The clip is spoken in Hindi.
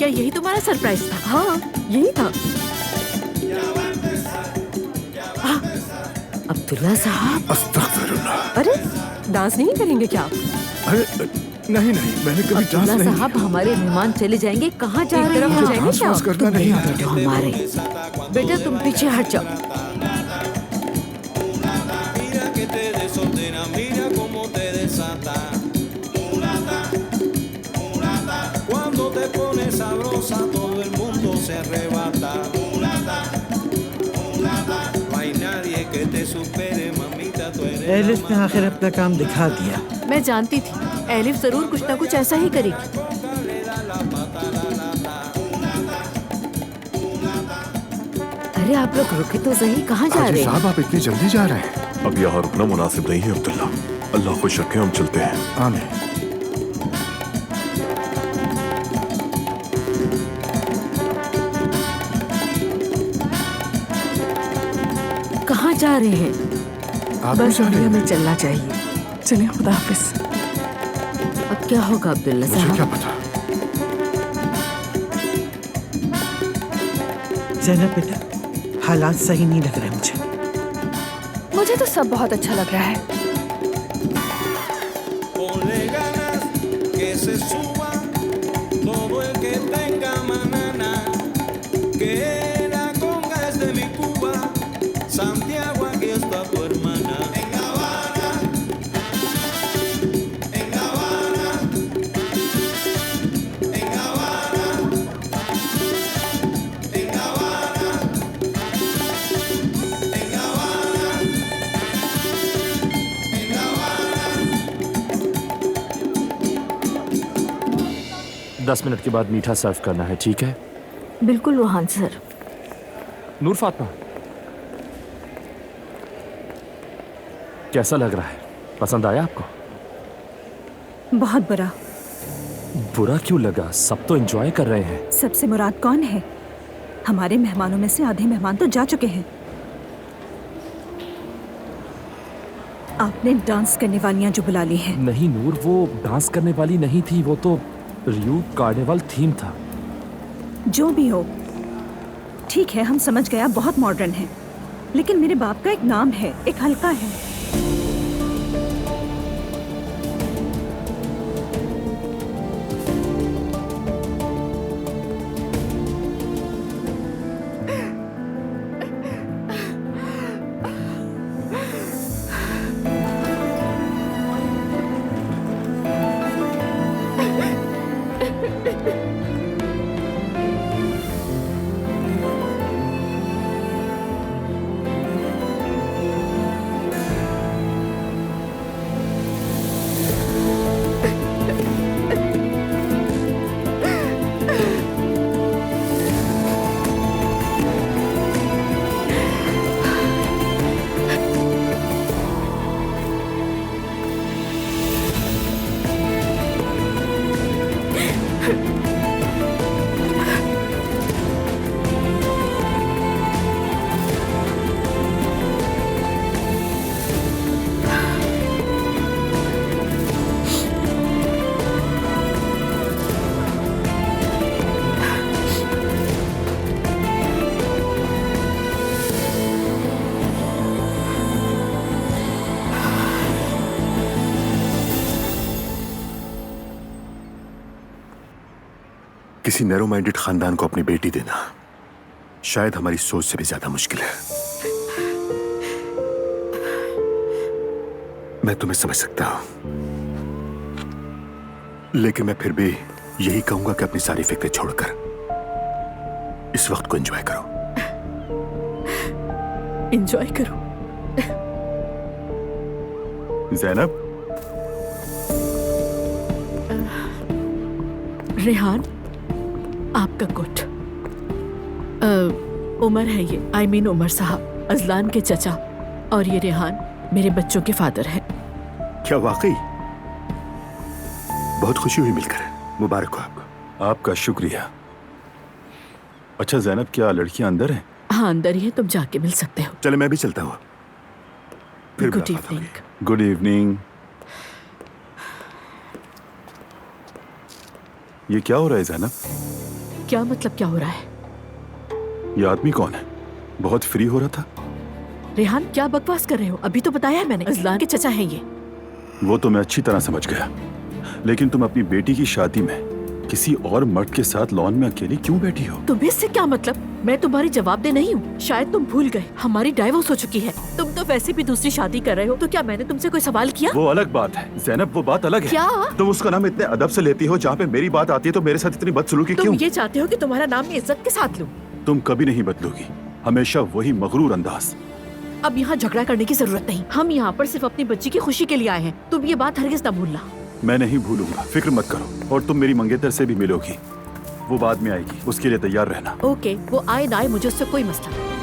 क्या यही तुम्हारा सरप्राइज था? हाँ, यही था। अब्दुल्ला साहब, अस्तगफिरुल्लाह। अरे डांस नहीं करेंगे क्या आप? अरे नहीं नहीं, मैंने कभी डांस अब्दुल्ला नहीं साहब, किया। हमारे मेहमान चले जाएंगे, कहाँ जा रहे तरफ हैं? हो जाएंगे डांस क्या? वांस करना नहीं आता। बैठो हमारे। बेटा तुम पीछे हट जाओ। Mira que te desordena, mira cómo te desata. Mulata, mulata. Cuando te pones sabrosa, todo el mundo se arrebata. Mulata, mulata. No hay nadie que te supere, mamita, tú eres la elif ने आखिर अपना काम दिखा दिया। मैं जानती थी एलिफ जरूर कुछ ना कुछ ऐसा ही करेगी। अरे आप लोग रुके तो सही, कहाँ जा हाजी रहे हैं? साहब, आप इतनी जल्दी जा रहे हैं? अब यहाँ रुकना मुनासिब नहीं है अब्दुल्ला। अल्लाह खुश रखे, हम चलते हैं। आमीन। कहाँ जा रहे हैं? आप भी बस जा रहे इंडिया हैं? में चलना चाहिए। चलिए, खुदा हाफिज। अब क्या होगा अब्दुल्ला मुझे क्या साहब? पता। ज़ैनब बेटा, हालात सही नहीं लग रहे मुझे। मुझे तो सब बहुत अच्छा लग रहा है। Ponle ganas, que se suba todo el que tenga manana, que la conga es de mi Cuba, Santiago, aquí está tu hermana. En La Habana, en La Habana, en La Habana, en La Habana, en La Habana, en La Habana. 10 minute के बाद मीठा सर्व करना है, ठीक है? बिल्कुल रोहान सर। नूर फातिमा, कैसा लग रहा है? पसंद आया आपको? बहुत बुरा। बुरा क्यों लगा? सब तो एंजॉय कर रहे हैं। सबसे मुराद कौन है? हमारे मेहमानों में से आधे मेहमान तो जा चुके हैं। आपने डांस करने वालियां जो बुला ली हैं। नहीं नूर, वो डांस करने वाली नहीं थी, वो तो रियू कार्निवल थीम था। जो भी हो, ठीक है, हम समझ गए आप बहुत मॉडर्न हैं, लेकिन मेरे बाप का एक नाम है, एक हल्का है। किसी नैरो माइंडेड खानदान को अपनी बेटी देना शायद हमारी सोच से भी ज्यादा मुश्किल है। मैं तुम्हें समझ सकता हूं, लेकिन मैं फिर भी यही कहूंगा कि अपनी सारी फिक्रें छोड़कर इस वक्त को एंजॉय करो। एंजॉय करो। ज़ैनब, रेहान, आपका कोट। उमर है ये, आई मीन उमर साहब, अजलान के चचा, और ये रेहान मेरे बच्चों के फादर हैं। क्या वाकई? बहुत खुशी हुई मिलकर, मुबारक हो आपको। आपका शुक्रिया। अच्छा ज़ैनब, क्या लड़कियां अंदर हैं? हाँ अंदर ही है, तुम जाके मिल सकते हो। चले, मैं भी चलता हूँ। फिर गुड मुलाकात होगी। इवनिंग। Good evening. ये क्या हो रहा है ज़ैनब? क्या मतलब क्या हो रहा है? ये आदमी कौन है? बहुत फ्री हो रहा था। रेहान, क्या बकवास कर रहे हो? अभी तो बताया है मैंने, अजलान के चचा हैं ये। वो तो मैं अच्छी तरह समझ गया, लेकिन तुम अपनी बेटी की शादी में किसी और मर्द के साथ लॉन में अकेली क्यों बैठी हो? तुम्हें इससे क्या मतलब? मैं तुम्हारी जवाबदेह नहीं हूँ। शायद तुम भूल गए, हमारी डाइवोर्स हो चुकी है। तुम तो वैसे भी दूसरी शादी कर रहे हो, तो क्या मैंने तुमसे कोई सवाल किया? वो अलग बात है ज़ैनब, वो बात अलग है। क्या? तुम उसका नाम इतने अदब से लेती हो, जहाँ पे मेरी बात आती है तो मेरे साथ इतनी बदसलूकी तुम क्यों? ये चाहते हो कि तुम्हारा नाम मैं इज्जत के साथ लूं? तुम कभी नहीं बदलोगी, हमेशा वही मगरूर अंदाज। अब यहाँ झगड़ा करने की जरूरत नहीं। हम यहाँ पर सिर्फ अपनी बच्ची की खुशी के लिए आए हैं। तुम ये बात हरगिज न भूलना। मैं नहीं भूलूंगा, फिक्र मत करो। और तुम मेरी मंगेतर से भी मिलोगी, वो बाद में आएगी, उसके लिए तैयार रहना। ओके, वो आए ना आए मुझे उससे कोई मसला नहीं।